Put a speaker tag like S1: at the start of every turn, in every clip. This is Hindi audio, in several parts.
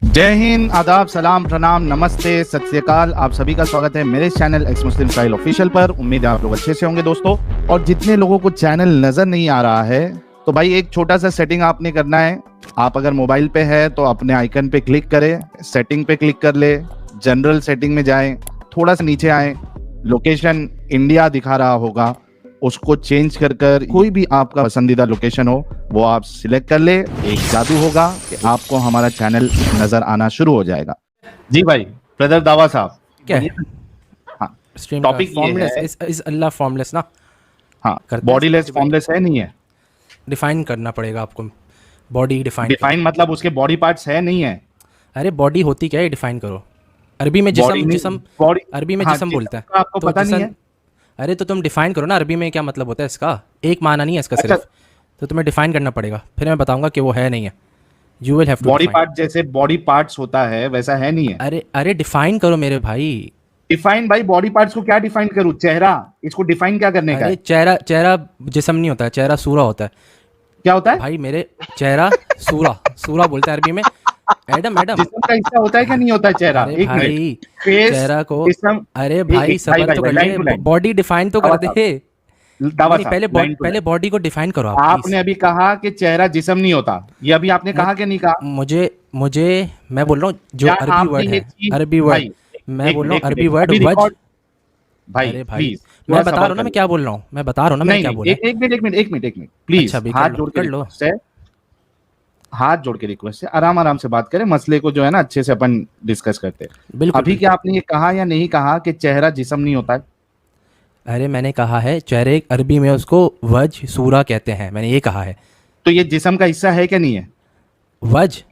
S1: जय हिंद, आदाब, सलाम, प्रणाम, नमस्ते, सत श्री अकाल। आप सभी का स्वागत है मेरे चैनल एक्स मुस्लिम साहिल ऑफिशियल पर। उम्मीद है आप लोग अच्छे से होंगे दोस्तों। और जितने लोगों को चैनल नजर नहीं आ रहा है तो भाई एक छोटा सा सेटिंग आपने करना है। आप अगर मोबाइल पे है तो अपने आइकन पे क्लिक करें, सेटिंग पे क्लिक कर ले, जनरल सेटिंग में जाएं, थोड़ा सा नीचे आए, लोकेशन इंडिया दिखा रहा होगा, उसको चेंज कर कर कोई भी आपका पसंदीदा लोकेशन हो वो आप सिलेक्ट कर ले। एक जादू होगा कि आपको हमारा चैनल नजर आना शुरू हो जाएगा। जी भाई, ब्रदर दावा साहब
S2: क्या है
S1: हाँ,
S2: स्ट्रीम
S1: टॉपिक ये
S2: फॉर्मलेस
S1: है।
S2: इस अल्लाह फॉर्मलेस ना
S1: हाँ,
S2: करते हैं
S1: बॉडीलेस
S2: इसको
S1: फॉर्मलेस है नहीं है?
S2: डिफाइन करना पड़ेगा आपको। बॉडी डिफाइन करो।
S1: डिफाइन मतलब उसके बॉडी पार्ट्स है नहीं है?
S2: अरे बॉडी होती क्या है, डिफाइन करो। अरबी में
S1: बॉडी
S2: जिसम
S1: नहीं,
S2: जिसम
S1: बॉडी।
S2: अरबी में
S1: हाँ,
S2: जिसम
S1: जिसम
S2: बोलता है
S1: का आपको
S2: तो
S1: पता नहीं
S2: जिसम।
S1: है?
S2: अरे तो तुम डिफाइन करो ना, अरबी में क्या मतलब होता है इसका। एक माना नहीं है इसका
S1: अच्छा,
S2: सिर्फ। तो तुम्हें डिफाइन करना पड़ेगा, फिर मैं बताऊंगा कि वो है नहीं है। You will have to
S1: body
S2: define.
S1: Part जैसे बॉडी पार्ट्स होता है वैसा है नहीं है?
S2: अरे अरे डिफाइन करो मेरे भाई।
S1: डिफाइन भाई, बॉडी पार्ट्स को क्या डिफाइन करूं? चेहरा, इसको डिफाइन क्या करने का
S2: अरे
S1: है?
S2: चेहरा चेहरा जिसम नहीं होता है, चेहरा सूरा होता है
S1: क्या होता है?
S2: भाई मेरे। चेहरा सूरा सूरा बोलते हैं अरबी में। Adam Adam.
S1: जिस्म का हिस्सा होता है क्या नहीं होता है चेहरा?
S2: अरे
S1: एक मिनट।
S2: भाई
S1: फेस,
S2: चेहरा को।
S1: जिस्म।
S2: अरे
S1: एक
S2: भाई
S1: एक भाई
S2: सबर
S1: भाई
S2: तो
S1: भाई,
S2: कर
S1: लाइन
S2: ले,
S1: टू लाइन।
S2: बॉडी डिफाइन तो
S1: दावा
S2: कर दे।
S1: साहब, दावा
S2: नहीं
S1: साहब,
S2: पहले
S1: लाइन टू
S2: पहले
S1: लाइन।
S2: बॉडी को डिफाइन करो आप प्लीज।
S1: आपने अभी कहा कि चेहरा जिस्म नहीं होता, ये अभी आपने कहा कि नहीं कहा?
S2: मुझे मुझे मैं बोल रहा हूँ जो
S1: क्या
S2: अरबी
S1: आपने
S2: वर्ड
S1: ये
S2: है,
S1: चीज
S2: अरबी वर्ड।
S1: भाई?
S2: मैं
S1: एक
S2: बोल
S1: मिनट,
S2: रहा हूँ
S1: एक
S2: अरबी
S1: मिनट,
S2: वर्ड
S1: अभी
S2: वज।
S1: रिकॉर्ड। भाई
S2: अरे भाई
S1: प्लीज
S2: मैं
S1: थोड़ा
S2: बता
S1: सबर
S2: रहा हूँ ना
S1: कर
S2: मैं
S1: लो।
S2: क्या बोल रहा हूँ, मैं बता रहा हूँ ना मैंने क्या
S1: नहीं,
S2: बोला है।
S1: एक एक मिनट, एक मिनट, एक मिनट, एक मिनट, प्लीज
S2: अच्छा भी
S1: हाथ
S2: कर लो
S1: जोड़ के
S2: कर लो।
S1: रिक्वेस्ट है। हाथ जोड़ के रिक्वेस्ट है, आराम आराम से बात करें, मसले को जो है ना अच्छे से अपन डिस्कस करते हैं।
S2: बिल्कुल
S1: अभी क्या
S2: बिल्कुल।
S1: आपने ये कहा या नहीं कहा कि चेहरा जिस्म नहीं होता है?
S2: अरे मैंने कहा है चेहरे अरबी में उसको वज सूरा कहते हैं, मैंने ये कहा है।
S1: तो ये जिस्म का हिस्सा है क्या नहीं है?
S2: वज।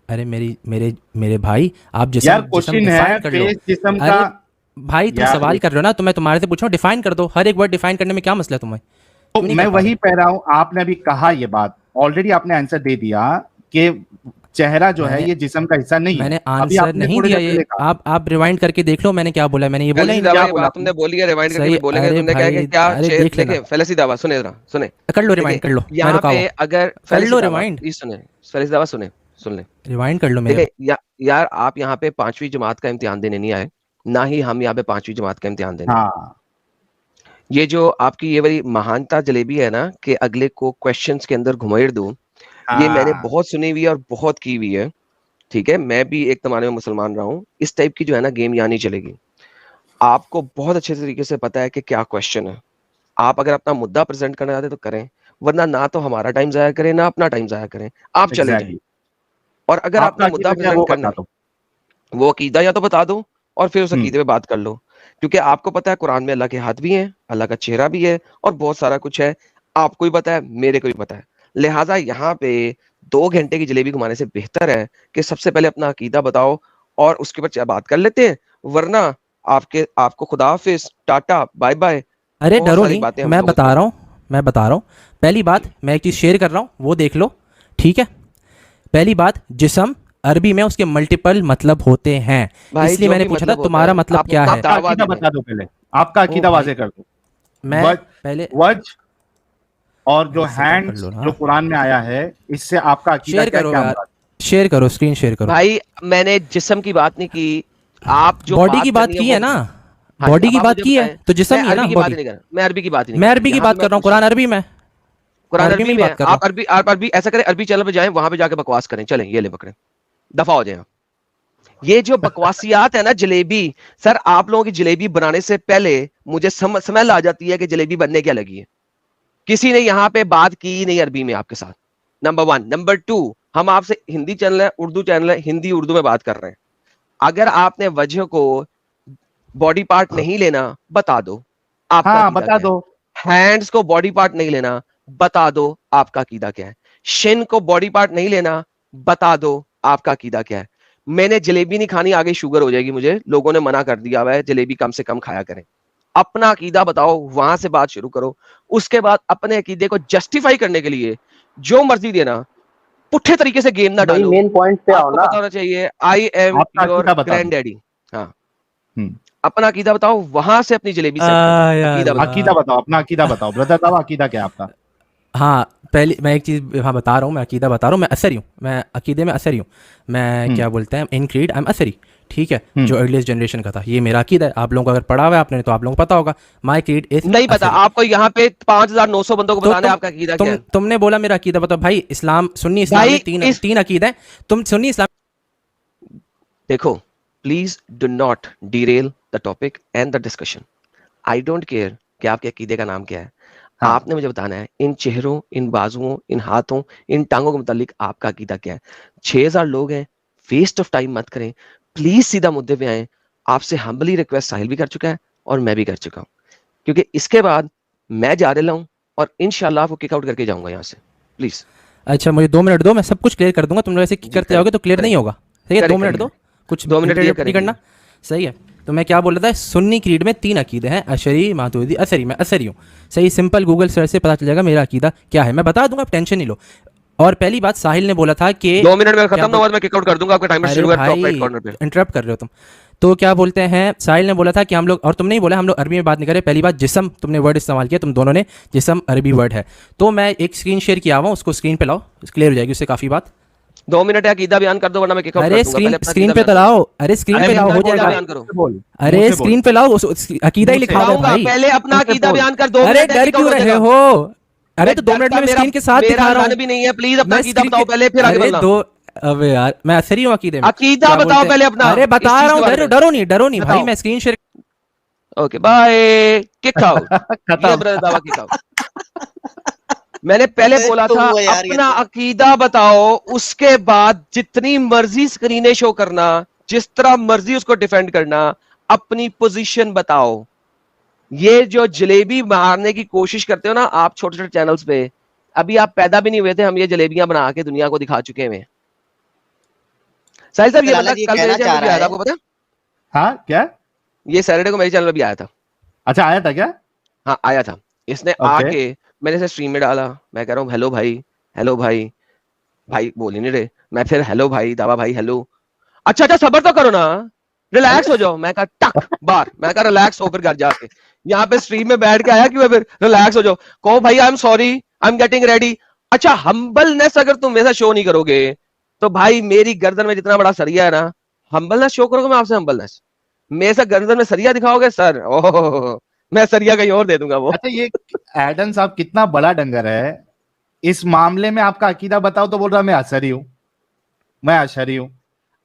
S2: अरे मेरी मेरे मेरे भाई आप
S1: यार
S2: जिसम जिसम
S1: क्वेश्चन है,
S2: डिफाइन कर लो।
S1: फेस जिस्म का।
S2: अरे भाई तुम
S1: यार
S2: सवाल कर रहे हो ना, तो मैं तुम्हारे से पूछ रहा हूँ डिफाइन कर दो। हर एक वर्ड डिफाइन करने में क्या मसला है तुम्हें,
S1: तो
S2: क्यों नहीं
S1: मैं
S2: कर पा
S1: वही
S2: रहे।
S1: कह रहा हूं, आपने अभी कहा ये बात, ऑलरेडी आपने आंसर दे दिया कि चेहरा जो है
S2: मैंने
S1: ये जिस्म का हिस्सा नहीं है।
S2: मैंने
S1: अभी
S2: आंसर
S1: आपने
S2: नहीं
S1: थोड़ी
S2: दिया
S1: देर
S2: ये।
S1: पहले कहा।
S2: आप रिवाइंड करके देख लो मैंने क्या बोला है, मैंने ये बोला ही
S3: फैलेसी
S2: नहीं।
S3: दावा
S1: क्या
S3: की
S1: बोला
S3: बात
S1: आपने?
S3: तुमने बोली है, रिवाइंड करके
S2: सही।
S3: बोलेंगे।
S2: अरे
S3: तुमने क्या है कि
S2: भाई
S3: क्या
S2: अरे देख लेना।
S3: देखिए फैलेसी दावा सुने जरा सुने।
S2: कर लो रिवाइंड
S3: देखिए
S2: कर लो, मैं
S3: यहाँ
S2: रुका
S3: पे
S2: हुआ।
S3: अगर
S2: कर
S3: फैलेसी
S2: लो
S3: दावा
S2: रिवाइंड।
S3: प्लीज सुने, फैलेसी दावा सुने, सुन ले।
S2: रिवाइंड कर लो मेरे
S3: देखिए यार आप यहाँ पे 5वीं जमात का इम्तिहान देने नहीं आए, ना ही हम यहाँ पे 5वीं जमात का इम्तिहान देने आए।
S1: हाँ,
S3: ये जो आपकी ये वाली महानता जलेबी है ना कि अगले को क्वेश्चंस के अंदर घुमाइर दूं, ये मैंने
S1: हाँ,
S3: बहुत सुनी हुई है और बहुत की हुई है। ठीक है, मैं भी एक जमाने में मुसलमान रहा हूँ। इस टाइप की जो है ना गेम यहाँ नहीं चलेगी। आपको बहुत अच्छे तरीके से पता है कि क्या क्वेश्चन है। आप अगर अपना मुद्दा प्रेजेंट करना चाहते तो करें, वरना ना तो हमारा टाइम जाया करें ना अपना टाइम जाया करें, आप चले जाएं।
S1: एग्जैक्टली।
S3: और अगर
S1: आपका
S3: आपने मुद्दा
S1: अकीदा क्या है
S3: प्रेजेंट
S1: वो
S3: करना
S1: बता
S3: है,
S1: दो।
S3: वो अकीदा या तो बता दो और फिर उस
S1: हम्म।
S3: अकीदे पे बात कर लो। क्योंकि आपको पता है कुरान में अल्लाह के हाथ भी हैं, अल्लाह का चेहरा भी है और बहुत सारा कुछ है। आपको भी पता है, मेरे को भी पता है। लिहाजा यहाँ पे 2 घंटे की जलेबी घुमाने से बेहतर है कि सबसे पहले अपना अकीदा बताओ और उसके ऊपर बात कर लेते हैं। वरना आपको खुदा हाफिज, टाटा, बाय बाय,
S2: अरे
S3: बहुत
S2: डरो
S3: सारी
S2: नहीं,
S3: बातें हम
S2: मैं
S3: लोगों
S2: बता
S3: को।
S2: रहा हूँ, मैं बता रहा हूँ। पहली बात मैं एक चीज़ शेयर कर रहा हूँ, वो देख लो। ठीक है। पहली बात, जिसम अरबी में उसके मल्टीपल मतलब होते हैं,
S3: भाई
S2: इसलिए
S3: जो
S2: मैंने
S3: भी
S2: पूछा था
S3: मतलब होता
S2: तुम्हारा
S3: है,
S2: मतलब
S3: आप
S2: क्या
S3: उसका
S2: है।
S1: आपका
S3: दावा
S1: अकीदा
S3: दे दें।
S1: बता दो पहले। आपका
S2: ओ
S1: अकीदा
S2: भाई
S1: वाजे कर दो।
S2: मैं
S1: वज,
S2: पहले
S1: वज और जो
S2: भाई सबर कर
S1: हैंड्स
S2: लो
S1: जो
S2: ना।
S1: कुरान में आया है, इससे आपका अकीदा
S2: शेयर
S1: क्या
S2: करो
S1: क्या
S2: यार,
S1: मुराद?
S2: शेयर करो, स्क्रीन शेयर करो।
S3: भाई मैंने जिस्म की बात नहीं की, आप जो
S2: बॉडी
S3: बात
S2: की बात
S3: करनी है
S2: की
S3: वो
S2: है ना,
S3: बताएं। हाँ जी,
S2: बॉडी
S3: अब
S2: की
S3: आप
S2: बात
S3: मुझे
S2: की है
S3: बताएं।
S2: तो जिसम
S3: मैं
S2: ही है ना
S3: अरबी की बात ही
S2: बॉडी।
S3: नहीं कर रहा, मैं अरबी की बात ही नहीं
S2: मैं
S3: कर रहा,
S2: अरबी की
S3: यहाँ पे
S2: बात
S3: मैं
S2: कर रहा हूँ,
S3: पूछ रहा
S2: कुरान
S3: हूँ।
S2: अरबी में। मैं
S3: कुरान
S2: अरबी में
S3: अरबी
S2: ही
S3: में
S2: बात
S3: है,
S2: कर रहा
S3: आप अरबी आप अरबी ऐसा करें, अरबी चैनल पे जाएं, वहां पे जाके बकवास करें। चलें ये ले पकड़े, दफा हो जाए आप। ये जो बकवासियात है ना जलेबी, सर आप लोगों की जलेबी बनाने से पहले मुझे स्मेल आ जाती है कि जलेबी बनने क्या लगी है। किसी ने यहाँ पे बात की ही नहीं अरबी में आपके साथ, नंबर 1। नंबर 2, हम आपसे हिंदी चैनल है, उर्दू चैनल है, हिंदी उर्दू में बात कर रहे हैं। अगर आपने वजह को बॉडी पार्ट नहीं लेना, बता दो आपका
S1: हाँ,
S3: अकीदा
S1: बता
S3: क्या है।
S1: दो।
S3: हैंड्स को बॉडी पार्ट नहीं लेना, बता दो आपका अकीदा क्या है। शिन को बॉडी पार्ट नहीं लेना, बता दो आपका अकीदा क्या है। मैंने जलेबी नहीं खानी, आगे शुगर हो जाएगी मुझे, लोगों ने मना कर दिया हुआ है, जलेबी कम से कम खाया करें। अपना अकीदा बताओ, वहां से बात शुरू करो। उसके बाद अपने अकीदे को जस्टिफाई करने के लिए जो मर्जी देना, पुट्ठे तरीके से गेम ना
S4: भाई
S3: डालो।
S4: मेन पॉइंट पे आओ
S3: आपको
S4: ना।
S3: पता होना चाहिए आई एम
S1: आपका
S3: योर
S1: अकीदा बता
S3: ग्रैंड
S1: दो।
S3: डैडी। हाँ,
S1: हम्म।
S3: अपना अकीदा बताओ, वहां से अपनी जलेबी सेट करना।
S2: या
S3: अकीदा बताओ।
S1: अकीदा
S2: अल्लाह।
S1: बताओ, अपना अकीदा बताओ ब्रदर साहब, अकीदा क्या है आपका?
S2: हाँ, पहली मैं एक चीज़ हाँ बता रहा हूँ, मैं अकीदा बता रहा हूँ, मैं असरी हूँ, मैं अकीदे में असरी हूँ। मैं
S1: हम्म
S2: क्या बोलते हैं, इन क्रीड आई एम असरी, ठीक है,
S1: हम्म
S2: जो अर्लीस्ट जनरेशन का था, ये मेरा अकीदा है। आप लोगों को अगर पढ़ा हुआ है आपने तो आप लोगों को पता होगा, माई क्रीड इज़
S3: नहीं पता
S2: असरी।
S3: आपको, यहाँ पे 5,900 बंदों को
S2: तो
S3: बताना है आपका अकीदा क्या है।
S2: तुमने बोला मेरा अकीदा बताओ भाई, इस्लाम सुन्नी इस्लाम में
S3: भाई
S2: तीन
S3: इस
S2: तीन अकीदा है, तुम सुन्नी इस्लाम।
S3: देखो, please do not Daryl the topic and the discussion. I don't care कि आपके अकीदे का नाम क्या है।
S1: हाँ
S3: आपने मुझे बताना है इन चेहरों, इन बाजुओं, इन हाथों, इन टांगों के मुतालिक आपका अकीदा क्या है। 6,000 लोग हैं, वेस्ट ऑफ टाइम मत करें, प्लीज सीधा मुद्दे पे आए। आपसे हम्बली रिक्वेस्ट साहिल भी कर चुका है और मैं भी कर चुका हूं, क्योंकि इसके बाद मैं जा रहा हूं और इंशाल्लाह आपको किक आउट करके जाऊंगा यहाँ से। प्लीज।
S2: अच्छा मुझे 2 मिनट दो, मैं सब कुछ क्लियर कर दूंगा, तुम लोग ऐसे
S3: जी
S2: करते जाओगे तो क्लियर नहीं
S3: करेंगे
S2: होगा। सही है, दो
S3: करेंगे
S2: मिनट
S3: करेंगे
S2: दो, कुछ
S3: 2 मिनट क्लियर
S2: इंटरप्ट नहीं
S3: करेंगे।
S2: करना। सही है। तो मैं क्या बोल रहा था, सुन्नी क्रीड में 3 अकीदे हैं, अशरी, मातुरीदी, असरी। मैं असरी हूँ। सही, सिंपल गूगल सर्च से पता चल जाएगा मेरा अकीदा क्या है, मैं बता दूंगा, आप टेंशन नहीं लो। और पहली बात, साहिल ने बोला था कि
S3: 2 मिनट में
S2: क्या
S3: खत्म ना
S2: बोल
S3: हुआ तो मैं किक आउट कर दूंगा, आपका टाइमर
S2: अरे
S3: शुरू है टॉप
S2: भाई,
S3: राइट कॉर्नर पे।
S2: इंटरप्ट कर रहे हो तुम। तो क्या बोलते हैं, साहिल ने बोला था कि हम लोग, और तुमने ही बोला हम लोग अरबी में बात नहीं करें। पहली बात, जिस्म तुमने वर्ड इस्तेमाल किया, तुम दोनों ने, जिस्म अरबी वर्ड है। तो मैं एक स्क्रीन शेयर किया हुआ हूं, उसको स्क्रीन पे लाओ, क्लियर हो जाएगी उससे काफ़ी बात।
S3: 2 मिनट है, अकीदा बयान कर दो वरना मैं किक आउट कर
S2: अरे
S3: दूंगा। पहले
S2: स्क्रीन
S3: अपना
S2: स्क्रीन
S3: अकीदा
S2: पे
S3: बयान
S2: तो
S3: करो।
S2: लाओ, अरे स्क्रीन
S1: अरे
S2: पे लाओ,
S1: मुंह
S2: हो
S1: से बोल
S3: अकीदा
S2: जाएगा।
S3: बयान करो।
S1: बोल मुंह
S2: अरे
S1: से बोल
S2: स्क्रीन पे लाओ, अकीदा ही
S1: मुंह से
S2: लिखा हुआ है
S3: बताऊंगा,
S2: भाई।
S3: पहले अपना
S1: मुंह से
S3: अकीदा
S1: बोल
S3: बयान कर। 2
S2: अरे
S3: मिनट है,
S2: डर
S3: किक आउट
S2: क्यों
S3: हो
S2: रहे
S3: जाएगा।
S2: हो? अरे
S3: मैं
S2: तो 2 मिनट
S3: डरता,
S2: में मैं
S3: मेरा
S2: स्क्रीन के साथ
S3: मेरा
S2: दिखा रहा
S3: मन
S2: हूँ।
S3: भी नहीं है। प्लीज अपना
S2: मैं
S3: अकीदा
S2: स्क्रीन
S3: बताओ
S2: के,
S3: पहले, फिर आगे
S2: अरे
S3: बढ़ना।
S2: दो, अबे यार मैं असरी हूँ अकीदे में।
S3: अकीदा
S2: क्या
S3: बताओ
S2: बोलते हैं,
S3: पहले अपना,
S2: अरे
S3: इस
S2: बता
S3: चीज
S2: रहा
S3: के
S2: हूँ,
S3: बारे
S2: डरो
S3: में
S2: डरो नहीं भाई,
S3: बताओ।
S2: मैं screen share.
S3: Okay bye, kick out. ये
S1: खत्म
S3: ब्रदर दावा किक आउट। मैंने पहले बोला
S4: तो
S3: था
S4: हुआ यार ये
S3: अपना
S4: तो।
S3: अकीदा बताओ, उसके बाद जितनी मर्जी स्क्रीनें शो करना, जिस तरह मर्जी उसको डिफेंड करना, अपनी पोजीशन बताओ। ये जो जलेबी मारने की कोशिश करते हो ना आप छोटे छोटे चैनल्स पे, अभी आप पैदा भी नहीं हुए थे, हम ये जलेबियां बना के दुनिया को दिखा चुके हैं। साहिल साहब, ये
S4: लाला
S3: बंदा
S4: जी
S3: कल मेरे
S4: कहना
S3: चैनल
S4: चाह
S3: पे भी
S4: रहा
S3: आया था,
S4: है।
S3: आपको पता?
S1: हाँ क्या
S3: ये सैटरडे को मेरे चैनल पे भी आया था।
S1: अच्छा आया था क्या
S3: हाँ आया था। इसने
S1: ओके
S3: आके मैंने इसे स्ट्रीम में डाला, मैं कह रहा हूँ हेलो भाई, हेलो भाई। भाई बोल ही नहीं रहे। मैं फिर हेलो भाई, दावा भाई हेलो। अच्छा अच्छा सबर तो करो ना, रिलैक्स हो जाओ। मैं कहा टक बार, मैं कहा रिलैक्स हो फिर घर जाके। यहाँ पे स्ट्रीम में बैठ के आया कि मैं फिर रिलैक्स हो जाओ, कहो भाई I am sorry, I am getting ready. अच्छा हम्बलनेस अगर तुम मेरे साथ शो नहीं करोगे तो भाई मेरी गर्दन में जितना बड़ा सरिया है ना, हम्बलनेस शो करोगे मैं आपसे हम्बलनेस, मेरे साथ गर्दन में सरिया दिखाओगे सर, ओह मैं सरिया कहीं और दे दूंगा वो।
S1: अच्छा ये एडन साहब कितना बड़ा डंगर है इस मामले में आपका अकीदा बताओ तो बोल रहा मैं अशरी हूं मैं अशरी हूं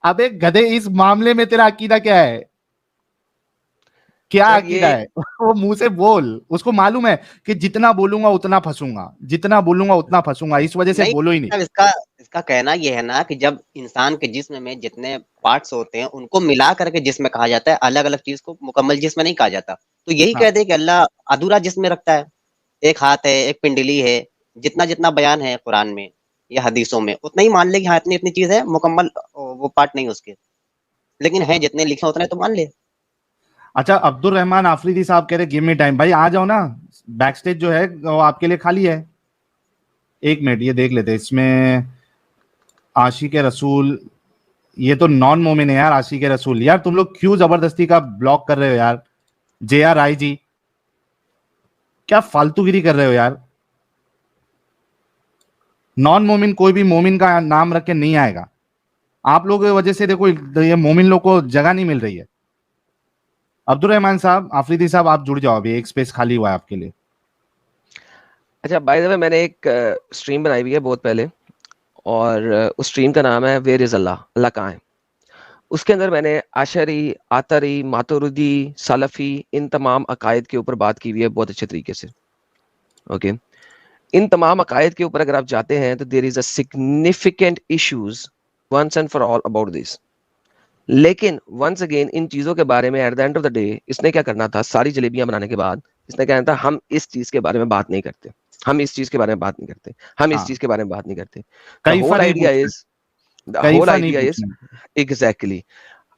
S1: अबे गधे इस मामले में तेरा अकीदा क्या है क्या
S3: सर
S1: अकीदा
S3: ये
S1: है वो मुंह से बोल उसको मालूम है कि जितना बोलूंगा उतना फंसूंगा जितना बोलूंगा उतना फंसूंगा इस वजह से
S4: नहीं,
S1: बोलो ही नहीं
S4: मतलब इसका इसका कहना ये है ना कि जब इंसान के जिस्म में जितने पार्ट्स होते हैं उनको मिला करके जिस्म कहा जाता है, अलग अलग चीज को मुकम्मल जिस्म नहीं कहा जाता। तो यही
S1: हाँ
S4: कह दे कि अल्लाह अधूरा जिस्म में रखता है, एक हाथ है, एक पिंडली है, जितना जितना बयान है कुरान में या हदीसों में उतना ही मान ले कि हाँ इतनी इतनी चीज है, मुकम्मल वो पार्ट नहीं उसके, लेकिन है जितने लिखे उतने तो मान ले।
S1: अच्छा अब्दुल रहमान आफरीदी साहब कह रहे गिव मी टाइम भाई आ जाओ ना बैक स्टेज जो है वो आपके लिए खाली है एक मिनट ये देख लेते हैं इसमें आशिक रसूल ये तो नॉन मोमिन है यार आशिक रसूल यार तुम लोग क्यों जबरदस्ती का ब्लॉक कर रहे हो यार जे आर आई जी क्या फालतूगिरी कर रहे हो यार नॉन मोमिन कोई भी मोमिन का नाम रख के नहीं आएगा आप लोगों की वजह से देखो ये मोमिन लोग को जगह नहीं मिल रही है अब्दुल रहमान साहब आफरीदी साहब आप जुड़ जाओ अभी एक स्पेस खाली हुआ है आपके लिए
S3: अच्छा बाय द वे मैंने एक स्ट्रीम बनाई हुई है बहुत पहले, और उस स्ट्रीम का नाम है वेयर इज अल्लाह, अल्लाह कहाँ है। उसके अंदर मैंने आशरी, आतरी, मातुरिदी, सलफी, इन तमाम अकायद के ऊपर बात की हुई है बहुत अच्छे तरीके से। ओके, इन तमाम अकायद के ऊपर अगर आप जाते हैं तो there is a significant issues once and for all about this. लेकिन वंस अगेन इन चीजों के बारे में at the end of the day इसने क्या करना था, सारी जलेबियां बनाने के बाद इसने कहना था हम इस चीज के बारे में बात नहीं करते, हम इस चीज के बारे में बात नहीं करते, हम इस
S1: हाँ
S3: चीज के बारे में बात नहीं करते। द
S1: कैफा
S3: होल
S1: नहीं
S3: आइडिया
S1: पूछना
S3: इज, द होल
S1: कैफा नहीं
S3: आइडिया इज
S1: पूछना
S3: एग्जैक्टली,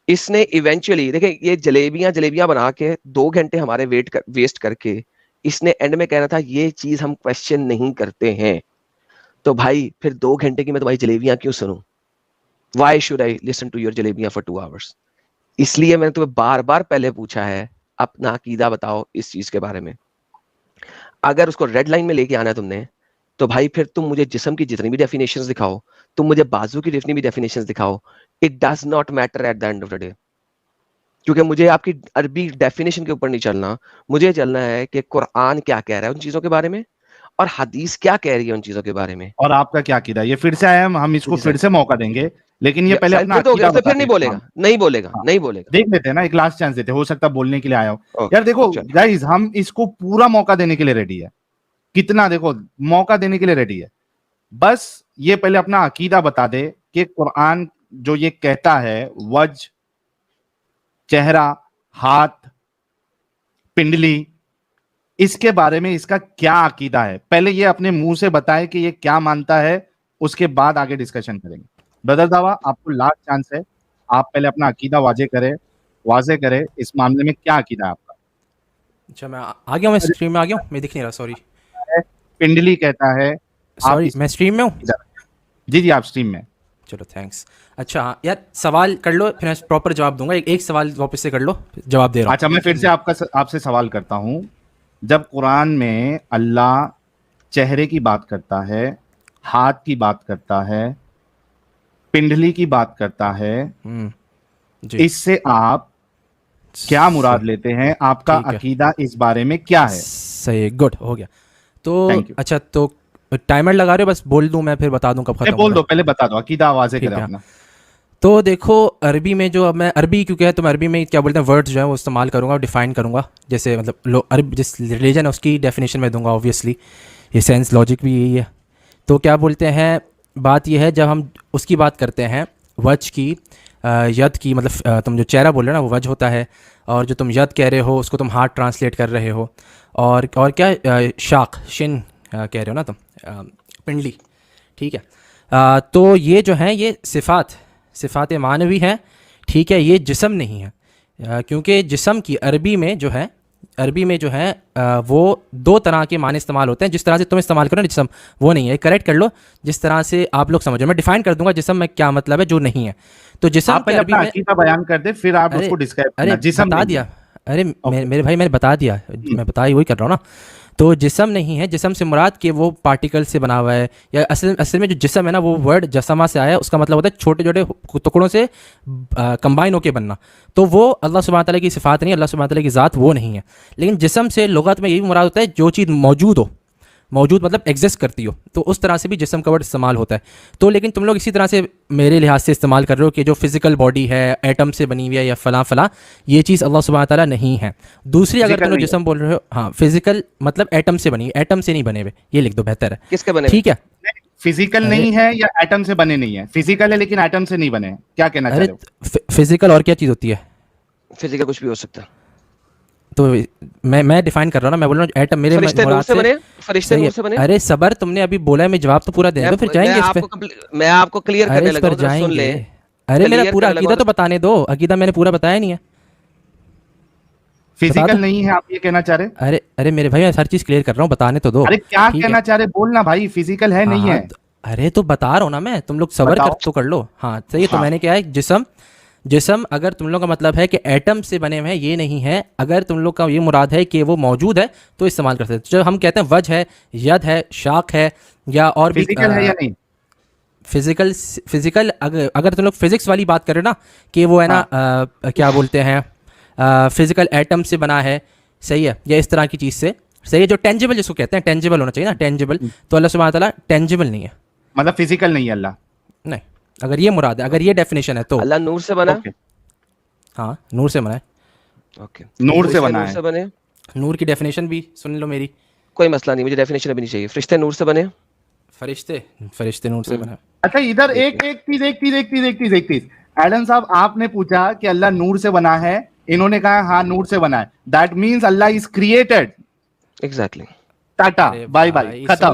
S3: इसने इवेंचुअली देखिए ये जलेबियां जलेबियां बना के 2 घंटे हमारे वेस्ट करके इसने एंड में कहना था ये चीज हम क्वेश्चन नहीं करते हैं। तो भाई फिर 2 घंटे की मैं तुम्हारी जलेबियां क्यों सुनूं? Why should I listen to your जलेबियां फॉर 2 आवर्स? इसलिए मैंने तुम्हें बार बार पहले पूछा है अपना अकीदा बताओ इस चीज के बारे में। अगर उसको रेड लाइन में लेके आना है तुमने, तो भाई फिर तुम मुझे जिस्म की जितनी भी डेफिनेशंस दिखाओ, तुम मुझे बाजू की जितनी भी डेफिनेशंस दिखाओ, it does not matter at the end of the day. क्योंकि मुझे आपकी अरबी डेफिनेशन के ऊपर नहीं चलना, मुझे चलना है कि कुरान क्या कह रहा है उन चीजों के बारे में और हदीस क्या कह रही है उन चीजों के बारे में।
S1: और आपका क्या कीदा? ये फिर से आया, हम इसको
S3: जी
S1: फिर
S3: सर।
S1: से मौका देंगे, लेकिन ये पहले
S3: शायद
S1: अपना
S3: फिर तो हो गया,
S1: अकीदा
S3: तो
S1: बता
S3: फिर नहीं
S1: दे।
S3: बोलेगा, नहीं बोलेगा,
S1: हाँ,
S3: नहीं बोलेगा।
S1: देख लेते हैं ना, एक लास्ट चांस देते हैं, हो सकता है बोलने के लिए आया हो।
S3: ओके,
S1: यार देखो
S3: चलो।
S1: गाइस, हम इसको पूरा मौका देने के लिए रेडी है, कितना देखो मौका देने के लिए रेडी है। बस ये पहले अपना अकीदा बता दे कि कुरान जो ये कहता है वज, चेहरा, हाथ, पिंडली, इसके बारे में इसका क्या अकीदा है, पहले ये अपने मुंह से बताए कि ये क्या मानता है, उसके बाद आगे डिस्कशन करेंगे। ब्रदर दावा, आपको लास्ट चांस है, आप पहले अपना अकीदा वाजे करें इस मामले में, क्या अकीदा है आपका?
S2: अच्छा, मैं आ गया हूँ, मैं स्ट्रीम में आ गया हूँ, मैं दिख नहीं रहा, सॉरी
S1: पिंडली कहता है, आप
S2: सॉरी, मैं स्ट्रीम में हूँ।
S1: जी जी आप स्ट्रीम में।
S2: चलो थैंक्स। अच्छा हाँ, यार सवाल कर लो, फिर मैं प्रॉपर जवाब दूंगा। एक सवाल वापस से कर लो, जवाब दे रहा हूँ।
S1: अच्छा, मैं फिर से आपसे सवाल करता हूं। जब कुरान में अल्लाह चेहरे की बात करता है, हाथ की बात करता है, पिंडली की बात करता है,
S2: जी,
S1: इससे आप क्या मुराद लेते हैं? आपका
S2: ठीक है।
S1: अकीदा इस बारे में क्या है?
S2: सही, गुड, हो गया। तो
S1: Thank you.
S2: अच्छा, तो टाइमर लगा रहे हो? बस बोल दूं मैं, फिर बता दूं कब खत्म
S1: बोल
S2: होगा।
S1: दो, पहले बता दो, अकीदा आवाज़ें
S2: ठीक
S1: करें
S2: है।
S1: अपना।
S2: तो देखो, अरबी में जो, अब मैं अरबी क्योंकि है तो मैं अरबी में क्या बोलते हैं वर्ड्स जो है वो इस्तेमाल करूँगा और डिफाइन करूँगा। जैसे मतलब अरब जिस रिलीजन है उसकी डेफिनेशन में दूंगा, ऑब्वियसली ये सेंस लॉजिक भी यही है। तो क्या बोलते हैं, बात यह है, जब हम उसकी बात करते हैं वज की, यद की, मतलब तुम जो चेहरा बोल रहे हो ना वो वज होता है, और जो तुम यद कह रहे हो उसको तुम हाथ ट्रांसलेट कर रहे हो, और क्या शाख शिन कह रहे हो ना तुम, पिंडली, ठीक है। तो ये जो है ये सिफ़ात मानवी हैं, ठीक है, ये जिस्म नहीं है। क्योंकि जिस्म की अरबी में जो है वो दो तरह के माने इस्तेमाल होते हैं। जिस तरह से तुम इस्तेमाल करो ना जिस्म, वो नहीं है, करेक्ट कर लो जिस तरह से आप लोग समझो। मैं डिफाइन कर दूंगा जिस्म में क्या मतलब है, जो नहीं है। तो जिस्म
S1: आप
S2: की
S1: पहले
S2: अरबी
S1: अपना
S2: में,
S1: अकीदा बयान कर दे, फिर आप उसको डिस्क्राइब करना। जिस्म
S2: बता
S1: नहीं
S2: दिया,
S1: है।
S2: अरे मेरे भाई मैंने बता दिया, मैं बता ही वही कर रहा हूँ ना। तो जिस्म नहीं है, जिस्म से मुराद कि वो पार्टिकल से बना हुआ है, या असल में जो जिस्म है ना वो वर्ड जसमा से आया है, उसका मतलब होता है छोटे छोटे टुकड़ों से कंबाइन होके बनना। तो वो अल्लाह सुब्हानहू तआला की सिफ़ात नहीं है, अल्लाह सुब्हानहू तआला की ज़ात वो नहीं है। लेकिन जिस्म से लुगत में यही मुराद होता है जो चीज़ मौजूद मतलब एग्जिस्ट करती हो, तो उस तरह से भी जिस्म का वर्ड इस्तेमाल होता है। तो लेकिन तुम लोग इसी तरह से मेरे लिहाज से इस्तेमाल कर रहे हो कि जो फिजिकल बॉडी है, एटम से बनी हुई है या फलां, ये चीज़ अल्लाह सुब्हानहू तआला नहीं है। दूसरी, अगर तुम लोग जिस्म बोल रहे हो, हाँ फिजिकल मतलब एटम से बनी, एटम से नहीं बने हुए, ये लिख दो, बेहतर है।
S3: किसके बने?
S2: ठीक है,
S1: फिजिकल नहीं है या एटम से बने नहीं है? फिजिकल है लेकिन एटम से नहीं बने हैं, क्या कहना चाह
S2: अरे
S1: रहे हो?
S2: फिजिकल और क्या चीज़ होती है?
S3: फिजिकल कुछ भी हो सकता है।
S2: तो मैं डिफाइन कर रहा हूँ ना, मैं बोल रहा हूँ एटम मेरे
S3: फरिश्ते नूर
S2: मुराद
S3: से बने,
S2: से
S3: फरिश्ते
S2: सही
S3: नूर
S2: है।
S3: से बने।
S2: अरे सबर, तुमने अभी बोला है, मैं जवाब तो पूरा देने दो, फिर जाएंगे इस पे।
S3: मैं आपको क्लियर
S2: अरे
S3: करने
S2: इस
S3: लगा
S2: पर
S3: हूं, जरा सुन
S2: जाएंगे।
S3: ले।
S2: अरे मेरा
S3: क्लियर
S2: पूरा
S3: करने
S2: अकीदा
S3: लगा
S2: तो बताने दो, अकीदा मैंने पूरा बताया नहीं है।
S1: फिजिकल
S2: दो।
S1: नहीं है, आप ये कहना चाह रहे?
S2: अरे मेरे भाई, मैं हर चीज़ क्लियर कर रहा हूँ, बताने तो दो।
S1: अरे क्या
S2: ठीक
S1: कहना
S2: है,
S1: चाह रहे? बोलना भाई, फिजिकल है नहीं
S2: हाँ,
S1: है?
S2: अरे तो बता रहा हूँ ना मैं, तुम लोग सबर
S1: बताओ।
S2: कर लो। हाँ सही है। तो
S1: हाँ।
S2: मैंने क्या है, जिस्म अगर तुम लोग का मतलब है कि एटम से बने हुए हैं, ये नहीं है। अगर तुम लोग का ये मुराद है कि वो मौजूद है तो इस्तेमाल कर सकते हैं। जो हम कहते हैं वज है, यद है, शाख है, या और भी
S1: फिजिकल है या नहीं?
S2: फिजिकल अगर तुम लोग फिजिक्स वाली बात करें ना कि वो है ना, क्या बोलते हैं, फिजिकल एटम से बना है, सही है, या इस तरह की चीज़ से, सही है, जो टेंजिबल जिसको कहते हैं, टेंजिबल होना चाहिए ना, टेंजिबल। तो अल्लाह सुब्हानहू तआला टेंजिबल नहीं है,
S1: मतलब फिजिकल नहीं है अल्लाह?
S2: नहीं। अगर ये मुराद है, अगर ये डेफिनेशन है तो
S3: अल्लाह नूर से बना।
S1: ओके,
S2: हाँ, नूर से बना है।
S3: ओके,
S1: नूर से
S3: फरिश्ते
S1: बना
S3: नूर
S1: है।
S3: से बने,
S2: नूर की डेफिनेशन भी सुन लो मेरी।
S3: कोई मसला नहीं, मुझे डेफिनेशन अभी नहीं चाहिए। फरिश्ते नूर से बने,
S2: फरिश्ते नूर से बना है।
S1: अच्छा, इधर एक चीज एडम साहब, आपने पूछा कि अल्लाह नूर से बना है, इन्होंने कहा हाँ नूर से बना है। That means Allah is created.
S3: Exactly.
S1: Tata,
S2: अरे
S1: बाय बाय,
S2: भाई,
S1: खत्म।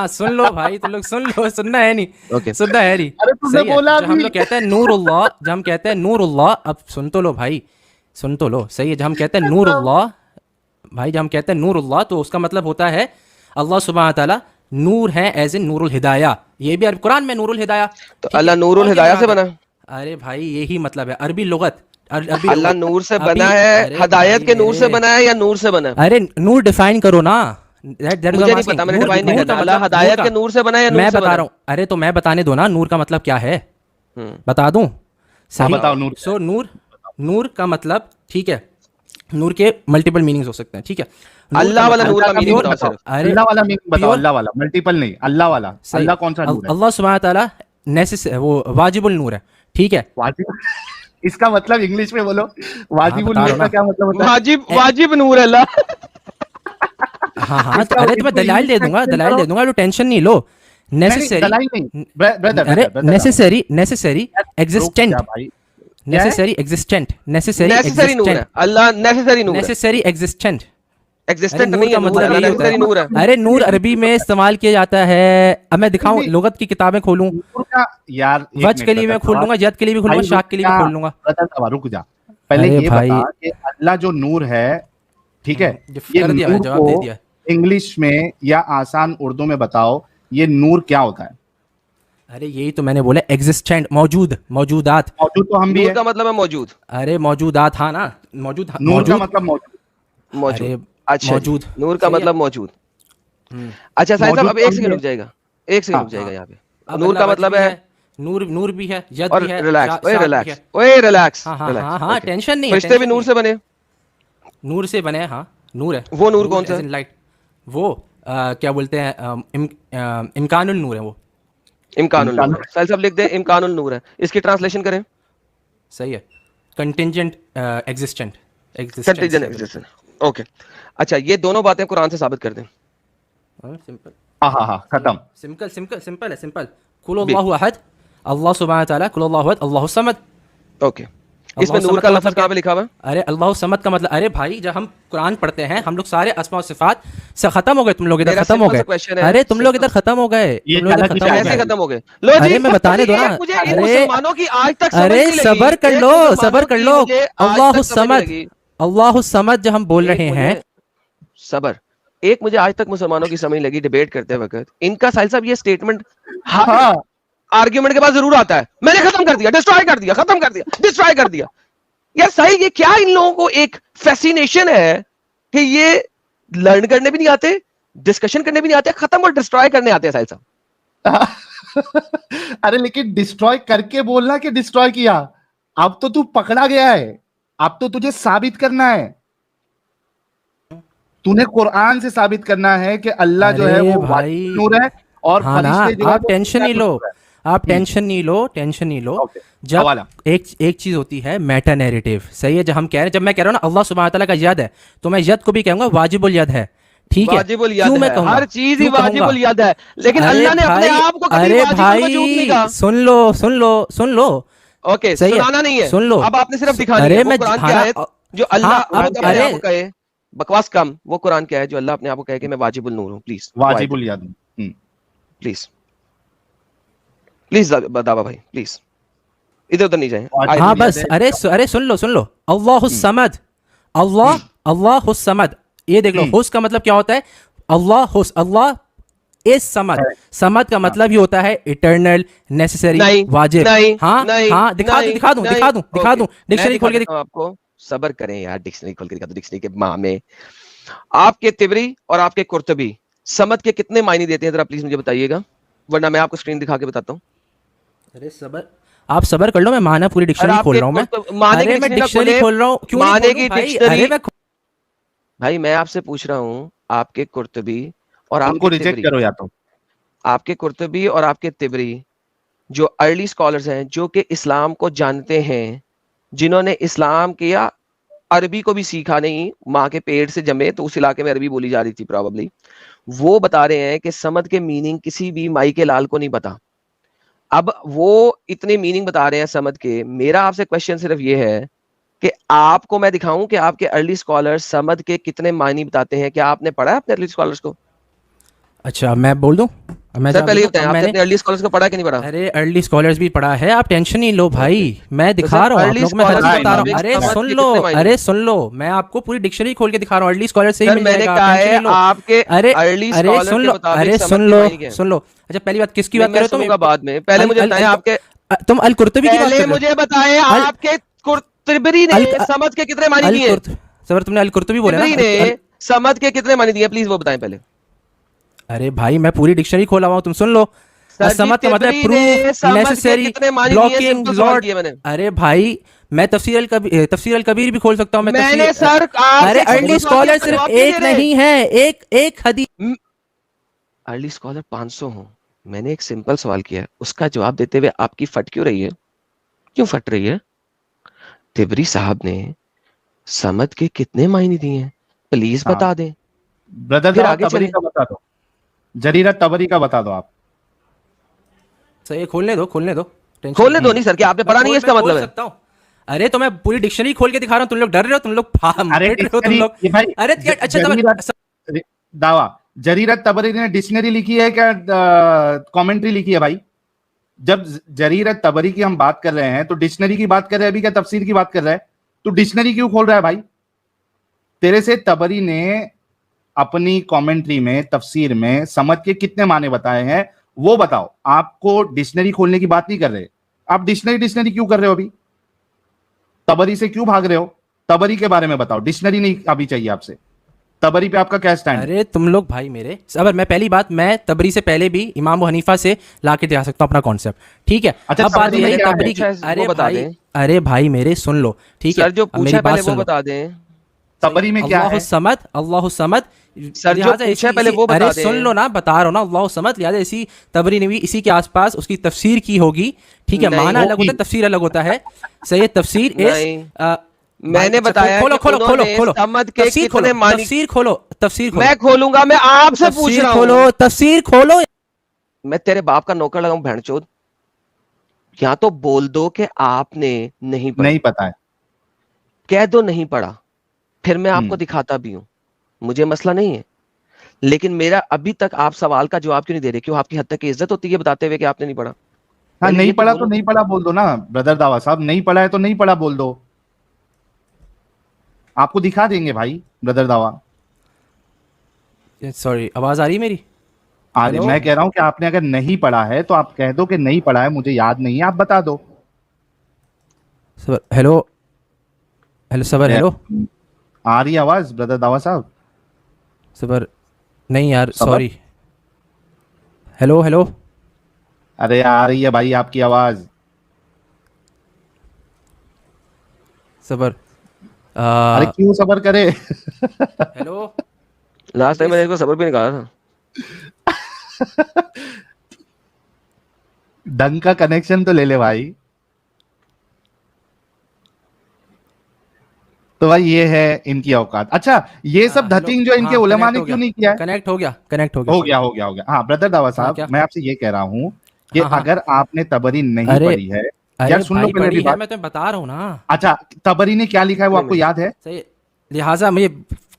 S2: सुन लो भाई, तुम लोग सुन लो, सुनना है नहीं,
S3: ओके।
S2: सुनना है नहीं।
S1: अरे तुमने
S2: सही है।
S1: बोला
S2: जब हम
S1: अभी।
S2: लोग कहते हैं नूरुल्लाह, जब हम कहते हैं नूरुल्लाह, अब सुन तो लो भाई, सुन तो लो, सही है। जब हम कहते हैं नूरुल्लाह भाई, जब हम कहते हैं नूरुल्लाह, तो उसका मतलब होता है अल्लाह सुब्हानहू तआला नूर है, एज इन नूरुल हिदाया। ये भी कुरान में नूरुल हिदाया।
S3: तो अल्लाह नूरुल हिदाया से बना।
S2: अरे भाई यही मतलब है, अरबी लुगत।
S3: अल्लाह नूर से बना है,
S2: अरे
S3: हदायत
S2: भाई
S3: के नूर से
S2: मेरे-
S3: बना है या नूर से बना है?
S2: अरे नूर डिफाइन करो ना, that is
S3: मुझे
S2: what I'm
S3: नहीं
S2: asking.
S3: पता, मैंने
S2: नूर-
S3: डिफाइन नहीं
S2: नूर
S3: करना।
S2: का
S3: अल्लाह
S2: मतलब-
S3: हदायत
S2: नूर का-
S3: के नूर से बना है या नूर
S2: मैं
S3: से
S2: बता
S3: बना
S2: रहा हूँ, अरे तो मैं बताने दो ना, नूर का मतलब क्या है, बता दूं? सही,
S1: बताओ नूर क्या
S2: सो नूर का मतलब, ठीक है, नूर के मल्टीपल मीनिंग्स हो सकते हैं, ठीक है। नूर
S3: अल्लाह
S2: का
S3: वाला
S2: मतलब-
S3: नूर का
S1: अल्लाह
S3: मीनिंग
S1: मीनिंग
S3: बताओ
S1: बताओ,
S3: सिर्फ।
S2: अरे
S1: अल्लाह वाला मीनिंग बताओ,
S2: प्योर-
S1: अल्लाह वाला, मल्टीपल नहीं, अल्लाह वाला,
S2: सही।
S1: अल्लाह कौन सा नूर है?
S2: अल्लाह सुब्हानहू व तआला वो वाजिबुल नूर है, ठीक है।
S1: वाजिब इसका मतलब इंग्लिश में बोलो, वाजिबुल
S2: बता
S1: नूर
S2: रहा हूँ
S1: का
S2: ना।
S1: क्या मतलब होता है?
S3: वाजिब नूर है अल्लाह।
S2: हाँ हाँ,
S1: इसका-
S2: अरे तो मैं
S1: इसको
S2: दलाइल दे
S1: इंग्लिश में
S2: दूंगा,
S1: explain
S2: दलाइल
S1: करो।
S2: दे दूंगा, तो टेंशन नहीं लो। नेसेसरी,
S1: दलाई नहीं, ब्रदर,
S2: अरे नेसेसरी एग्जिस्टेंट,
S1: भाई,
S2: नेसेसरी एग्जिस्टेंट,
S3: नेसेसरी नूर है अल्लाह, नेसेसरी नूर है,
S2: नेसेसरी एग्जिस्टेंट।
S3: एग्जिस्टेंट
S2: नूर
S3: नहीं है,
S2: का
S3: नूर
S2: मतलब
S3: अल्लाह
S2: यही होता
S3: नेसेसरी नूर है।
S2: है। अरे नूर अरबी में इस्तेमाल किया जाता है, अब मैं दिखाऊं,
S1: नहीं।
S2: लुगत की किताबें खोलूं,
S1: नूर का यार, एक
S2: वज
S1: मिनट
S2: के लिए मैं
S1: ब्रदर,
S2: खोल लूंगा, जद के लिए भी खोलूंगा,
S1: भाई
S2: शाक के लिए भी
S1: रुक जा,
S2: खोल लूंगा।
S1: ब्रदर सवाल, रुक जा, पहले
S2: अरे
S1: ये
S2: भाई।
S1: बता कि अल्लाह जो नूर है, ठीक है,
S2: ये कर दिया,
S1: नूर
S2: जवाब दे दिया।
S1: इंग्लिश में या आसान उर्दू में बताओ, ये नूर क्या होता है?
S2: अरे यही तो मैंने बोला, एग्जिस्टेंट, मौजूद, मौजूदात।
S1: मौजूद तो हम भी
S3: नूर
S1: है,
S3: का मतलब है मौजूद,
S2: अरे मौजूदात, हाँ ना, मौजूद,
S1: नूर का
S2: मौजूद,
S1: मतलब मौजूद।
S3: मौजूद।
S2: अरे
S3: अच्छा जी,
S2: मौजूद,
S3: नूर का
S2: सही है।
S3: मतलब मौजूद। अच्छा साहिब साहब,
S1: मौजूद
S3: अब
S1: तो
S3: एक सेकंड
S1: हम
S3: रुक जाएगा, एक सेकंड
S1: हाँ,
S3: रुक जाएगा यहाँ पे।
S2: अब
S3: नूर का
S2: अल्लाह
S3: मतलब
S2: वज भी
S3: है,
S2: नूर भी है, यद
S3: और
S2: भी है,
S3: रिलैक्स, ओए
S2: शाक भी
S3: रिलैक्स,
S2: है।
S3: ओए रिलैक्स,
S2: हाँ हाँ
S3: रिलैक्स,
S2: हाँ हाँ,
S3: ओके।
S2: टेंशन नहीं है,
S3: फरिश्ते भी
S2: टेंशन
S3: नूर
S2: नहीं
S3: से बने,
S2: है। नूर से बने हैं, हाँ, नूर है।
S3: वो नूर कौन सा
S2: as
S3: है?
S2: in light, वो क्या बोलते हैं, इम्कानुल नूर है वो।
S3: इम्कानुल नूर है। साहिब साहब लिख दे, इम्कानुल नूर है, इसकी ट्रांसलेशन करें।
S2: सही है, contingent existent,
S3: contingent existence, okay. अच्छा, ये दोनों बातें कुरान से साबित कर दें।
S2: सिंपल
S1: हाँ, खत्म।
S2: सिंपल सिंपल सिंपल है, सिंपल। कुल अल्लाहु अहद, अल्लाह सुब्हानहू व तआला, कुल अल्लाहु अहद, अल्लाहु समद।
S3: ओके, इसमें
S2: अल्लाहु
S3: नूर
S2: समद
S3: का
S2: का
S3: लफ्ज
S2: मतलब
S3: कहाँ पे लिखा हुआ है?
S2: अरे अल्लाह समद का मतलब, अरे भाई जब हम कुरान पढ़ते हैं हम लोग सारे अस्मा और सिफात से खत्म हो गए, तुम लोग इधर
S3: मेरा
S2: खत्म हो
S3: simple सा
S2: गए।
S3: question है,
S2: अरे तुम लोग
S3: simple।
S2: इधर खत्म हो गए,
S1: ये
S2: तुम लोग इधर
S1: चालाकी
S2: खत्म हो
S3: ऐसे
S2: गए।
S3: खत्म हो गए। लो जी,
S2: अरे मैं बताने दो ना,
S3: मुझे इन
S2: अरे
S3: मुसलमानों की आज तक समझ
S2: अरे
S3: नहीं लगी,
S2: सबर कर
S3: एक
S2: लो,
S3: मुसलमानों
S2: सबर कर
S3: की
S2: लो।
S3: मुझे आज
S2: अल्लाह
S3: तक समझ नहीं
S2: समद,
S3: लगी।
S2: अल्लाह समद जब हम बोल
S3: एक
S2: रहे
S3: मुझे-
S2: हैं,
S3: सबर, एक मुझे आज तक मुसलमानों की समझ नहीं लगी डिबेट करते वक्त, इनका साहिल साहब ये स्टेटमेंट
S1: हाँ,
S3: आर्ग्यूमेंट के बाद जरूर आता है, मैंने खत्म कर दिया, डिस्ट्रॉय कर दिया, खत्म कर दिया, डिस्ट्रॉय कर दिया। यार सही, ये क्या इन लोगों को एक फैसिनेशन है कि ये लर्न करने भी नहीं आते, डिस्कशन करने भी नहीं आते, खत्म और डिस्ट्रॉय करने आते हैं साहिल साहब।
S1: अरे लेकिन डिस्ट्रॉय करके बोलना कि डिस्ट्रॉय किया, अब तो तू पकड़ा गया है, अब तो तुझे साबित करना है, तूने कुरान से साबित करना है कि अल्लाह जो है
S2: अरे
S1: वो
S2: भाई,
S1: वाजिब नूर है और
S2: हाँ ना,
S1: फरिश्ते जो है
S2: आप
S1: वो
S2: टेंशन नहीं लो,
S1: नूर है।
S2: आप टेंशन नहीं लो, टेंशन नहीं लो।
S1: ओके,
S2: जब
S1: हवाला।
S2: एक चीज होती है मेटा नैरेटिव, सही है, जब हम कह रहे हैं, जब मैं कह रहा हूँ ना अल्लाह सुब्हानहू व तआला का यद है, तो मैं यद को भी कहूंगा वाजिबुल यद है, ठीक है।
S3: वाजिबुल यद
S2: क्यों मैं
S3: है,
S2: कहूंगा,
S3: हर चीज ही
S2: क्यों कहूंगा?
S3: वाजिबुल यद है, लेकिन
S2: अरे
S3: अल्लाह ने अपने
S2: भाई,
S3: आप को कभी
S2: अरे
S3: वाजिबुल वजूद नहीं
S2: भाई
S3: कहा।
S2: सुन लो सुन लो सुन लो,
S3: ओके,
S2: सही है,
S3: सुनाना नहीं है,
S2: सुन लो,
S3: अब आपने सिर्फ दिखानी
S2: अरे
S3: है। वो
S2: मैं
S3: कुरान की
S2: हाँ,
S3: आयत जो अल्लाह
S2: हाँ, अब
S3: खुद अपने
S2: अरे
S3: आप को कहे, बकवास कम, वो कुरान क्या है जो अल्लाह अपने आप को कहे कि मैं वाजिबुल नूर हूं, प्लीज
S1: वाजिबुल यद।
S3: प्लीज प्लीज दावा भाई, प्लीज इधर उधर नहीं जाए।
S1: वाजिबुल
S2: हाँ
S1: यद
S2: बस,
S1: है।
S2: अरे सुन लो अल्लाह समद, अल्लाह समद, ये देख लो, हुस का मतलब क्या होता है, अल्लाह इज समद, समद का मतलब ही होता है इटर्नल, नेसेसरी,
S3: नहीं,
S2: वाजिब।
S3: नहीं,
S2: हाँ
S3: नहीं,
S2: हाँ, दिखा
S3: नहीं,
S2: दूं
S3: नहीं।
S2: डिक्शनरी खोल के
S3: दिखाता हूं आपको, सबर करें यार, डिक्शनरी खोल के दिखा दो, डिक्शनरी के माह में आपके तिबरी और आपके कुर्तबी समद के कितने मायने देते हैं, जरा प्लीज मुझे बताइएगा, वरना मैं आपको स्क्रीन दिखा के बताता हूँ।
S2: अरे सबर, आप सबर कर लो, मैं माना पूरी डिक्शनरी खोल रहा हूँ मैं।
S3: माने
S2: अरे
S3: की
S2: मैं
S3: डिक्शनरी
S2: डिक्शनरी खोल रहा हूँ, क्यों नहीं
S3: माने
S2: खोलूं
S3: की
S2: भाई?
S3: डिक्शनरी,
S2: अरे मैं
S3: भाई मैं आपसे पूछ रहा हूँ, आपके कुर्तबी और
S1: उनको
S3: आपके
S1: रिजेक्ट
S3: तिबरी,
S1: करो या तो।
S3: आपके कुर्तबी और आपके तिबरी जो अर्ली स्कॉलर्स हैं, जो कि इस्लाम को जानते हैं, जिन्होंने इस्लाम के या अरबी को भी सीखा नहीं, माँ के पेट से जमे तो उस इलाके में अरबी बोली जा रही थी प्रॉबली, वो बता रहे हैं कि समद के मीनिंग किसी भी माई के लाल को नहीं पता। अब वो इतने मीनिंग बता रहे हैं समद के, मेरा आपसे क्वेश्चन सिर्फ ये है कि आपको मैं दिखाऊं कि आपके अर्ली स्कॉलर्स समद के कितने मायने बताते हैं, क्या आपने पढ़ा है अपने अर्ली स्कॉलर्स को?
S2: अच्छा मैं बोल दूं, मैं
S3: सर
S2: जवाब
S3: पहले
S2: दूं?
S3: ये बताएं, आपने
S2: मैंने
S3: अपने अर्ली स्कॉलर्स को पढ़ा कि नहीं पढ़ा?
S2: अरे अर्ली स्कॉलर्स भी पढ़ा है, आप टेंशन नहीं लो भाई, मैं दिखा
S3: सर,
S2: रहा हूँ आप
S3: early
S2: लोग, मैं हर चीज
S3: scholars
S2: बता रहा हूँ।
S3: के
S2: अरे
S3: समझ
S2: सुन
S3: के
S2: लो,
S3: कितने मायने?
S2: अरे सुन लो, मैं आपको पूरी डिक्शनरी खोल के दिखा रहा हूँ, अर्ली स्कॉलर से ही
S3: सर
S2: मिल
S3: मैंने
S2: जाएगा,
S3: कहा
S2: आप टेंशन
S3: है
S2: नहीं लो।
S3: आपके
S2: अरे
S3: अर्ली
S2: अरे
S3: स्कॉलर
S2: सुन
S3: के
S2: लो,
S3: मुताबिक
S2: अरे
S3: समद
S2: सुन
S3: के
S2: लो
S3: मायने क्या है?
S2: सुन लो। अच्छा पहली बात किसकी बात
S3: नहीं,
S2: कर
S3: मैं
S2: रहे हो
S3: सुनूंगा
S2: तुम?
S3: बाद में, पहले मुझे बताएं आपके,
S2: तुम अल कुर्तुबी की बात
S3: पहले
S2: कर रहे हो?
S3: मुझे बताएं आपके कुर्तबी ने समद के कितने मायने दिए?
S2: सर तुमने अल कुर्तुबी बोला
S3: तिबरी
S2: ना,
S3: ने समद के कितने मायने दिए, प्लीज वो बताएं पहले।
S2: अरे भाई मैं पूरी डिक्शनरी खोला हुआ हूँ, तुम सुन लो।
S3: सर जी,
S2: असमत का मतलब
S3: तिबरी ने
S2: प्रूफ,
S3: समझ के
S2: नेसेसरी,
S3: कितने मानी दिए,
S2: ब्लॉकिंग,
S3: सिंपल सवाल
S2: लॉर्ड।
S3: किए मैंने।
S2: अरे भाई मैं तफसीर अल कबीर भी खोल सकता हूँ, मैं
S3: मैंने
S2: तफसीर।
S3: सर आपसे
S2: अरे
S3: एक सिंपल
S2: अर्ली
S3: सवाल किया,
S2: स्कॉलर सिर्फ
S3: जवाब क्यों
S2: एक
S3: दे रहे?
S2: नहीं है, एक हदीस।
S3: अर्ली स्कॉलर 500 हो, मैंने एक सिंपल सवाल किया, उसका जवाब देते हुए आपकी फट क्यों रही है? क्यों फट रही है? तिबरी साहब ने समद के कितने मायने दिए हैं, प्लीज
S1: हाँ
S3: बता दें,
S1: ब्रदर
S3: फिर
S1: दावा
S3: आगे
S1: तबरी
S3: चलें।
S1: का बता दो, जरीरत तबरी का बता दो आप।
S2: सही, खोलने दो, खोलने दो, टेंशन
S3: खोलने
S2: नहीं।
S3: दो नहीं सर, क्या आपने पढ़ा नहीं है, इसका
S2: मैं खोल
S3: मतलब है?
S2: सकता हूँ। अरे तो मैं पूरी डिक्शनरी खोल के दिखा रहा हूँ, तुम लोग डर रहे हो, तुम लोग
S1: अरे
S2: पिट रहे हो तुम
S1: डिक्शनरी
S2: लोग।
S1: ये भाई
S2: अरे अच्छा
S1: जरीरत दावा, जरीरत तबरी ने डिक्शनरी लिखी है क्या कमेंट्री लिखी है भाई? जब जरीरत तबरी की हम बात कर रहे हैं तो डिक्शनरी की बात कर रहे हैं, अभी क्या तफसीर की बात कर रहा है? तो डिक्शनरी क्यों खोल रहा है भाई? तेरे से तबरी ने अपनी कमेंट्री में, तफसीर में समझ के कितने माने बताए हैं वो बताओ। आपको डिक्शनरी खोलने की बात नहीं कर रहे, आप डिक्शनरी क्यों कर रहे हो? अभी तबरी से क्यों भाग रहे हो? तबरी के बारे में बताओ, डिक्शनरी नहीं अभी चाहिए आपसे। तबरी पे आपका क्या स्टैंड?
S2: अरे तुम लोग भाई मेरे सबर, मैं पहली बात, मैं तबरी से पहले भी इमाम अबू हनीफा से ला के दिखा सकता हूँ अपना कॉन्सेप्ट, ठीक है।
S1: अच्छा,
S2: अब बात
S1: तबरी
S2: ये
S1: में
S2: है
S1: क्या है?
S2: तबरी की।
S3: अच्छा,
S2: अरे
S3: वो बता
S2: भाई,
S3: दें।
S2: अरे भाई मेरे सुन लो, ठीक है,
S3: सर जो
S2: अब
S3: पूछा
S2: मेरी
S3: है
S2: बात
S3: पहले वो
S2: सुन लो।
S3: बता दें।
S1: तबरी में क्या है?
S2: अल्लाहु समद।
S3: सर जो
S2: लिहाजा
S3: पूछा है पहले वो
S2: अरे
S3: बता दें।
S2: सुन लो ना, बता रहा हूँ ना, अल्लाहु समद, लिहाजा इसी तबरी ने भी इसी के आसपास उसकी तफसीर की होगी, ठीक है।
S3: नहीं
S2: माना अलग होता
S1: होगी।
S2: है, तफसीर अलग होता है। सही है, तफसीर
S3: नहीं, मैंने बताया
S2: खोलो
S3: कि
S2: खोलो खोलो
S3: उन्होंने
S2: खोलो,
S3: समद के
S2: तफसीर खोलो,
S3: कितने मानी।
S2: तफसीर खोलो, तफसीर खोलो,
S3: मैं खोलूंगा, मैं आपसे पूछ
S2: तफसीर
S3: रहा
S2: खोलो,
S3: हूँ।
S2: तफसीर खोलो।
S3: मैं तेरे बाप का नौकर लगाऊं भैंचोद? या तो बोल दो कि आपने नहीं पढ़ी,
S1: नहीं पता है।
S3: कह दो नहीं पढ़ा, फिर मैं आपको
S1: हम्म।
S3: दिखाता भी हूं, मुझे मसला नहीं है। लेकिन मेरा अभी तक आप सवाल का जवाब क्यों नहीं दे रहे? क्यों आपकी हद तक की इज्जत होती है बताते हुए कि आपने नहीं पढ़ा?
S1: हाँ,
S3: पहले
S1: नहीं
S3: ये तो
S1: पढ़ा तो
S3: बोलो।
S1: नहीं पढ़ा बोल दो ना ब्रदर दावा साहब, नहीं पढ़ा है तो नहीं पढ़ा बोल दो, आपको दिखा देंगे भाई ब्रदर दावा।
S2: सॉरी, आवाज आ रही है मेरी?
S1: आज
S2: हेलो
S1: मैं कह रहा हूं कि आपने अगर नहीं पढ़ा है तो आप कह दो कि नहीं पढ़ा है, मुझे याद नहीं है, आप बता दो।
S2: सबर, हेलो हेलो सबर,
S1: अरे,
S2: हेलो
S1: आ रही है आवाज ब्रदर दावा साहब?
S2: सबर। नहीं यार,
S1: सबर?
S2: सॉरी। हेलो हेलो
S1: अरे आ रही है भाई आपकी आवाज।
S2: सबर।
S1: अरे क्यों सबर करे?
S2: हेलो
S3: लास्ट टाइम मैंने इसको सबर भी निकाला था।
S1: ढंग का कनेक्शन तो ले ले भाई। तो भाई ये है इनकी औकात। अच्छा, ये सब
S2: हेलो,
S1: धतिंग जो इनके
S2: हाँ
S1: उलेमा
S2: कनेक्ट
S1: ने
S2: हो
S1: क्यों
S2: गया,
S1: नहीं किया है?
S2: कनेक्ट हो गया, कनेक्ट हो गया,
S1: हो
S2: sorry।
S1: गया हो गया हो गया। हाँ ब्रदर दावा
S2: हाँ
S1: साहब,
S2: क्या?
S1: मैं आपसे ये कह रहा हूँ कि
S2: हाँ हाँ।
S1: अगर आपने तबरी नहीं
S2: अरे
S1: पढ़ी है,
S2: अरे
S1: यार सुन लो
S2: भाई
S1: पहले
S2: पढ़ी
S1: भी
S2: है,
S1: बात।
S2: मैं तुम्हें बता रहा हूँ ना।
S1: अच्छा, तबरी ने क्या लिखा है वो आपको याद है?
S2: सही, लिहाजा मुझे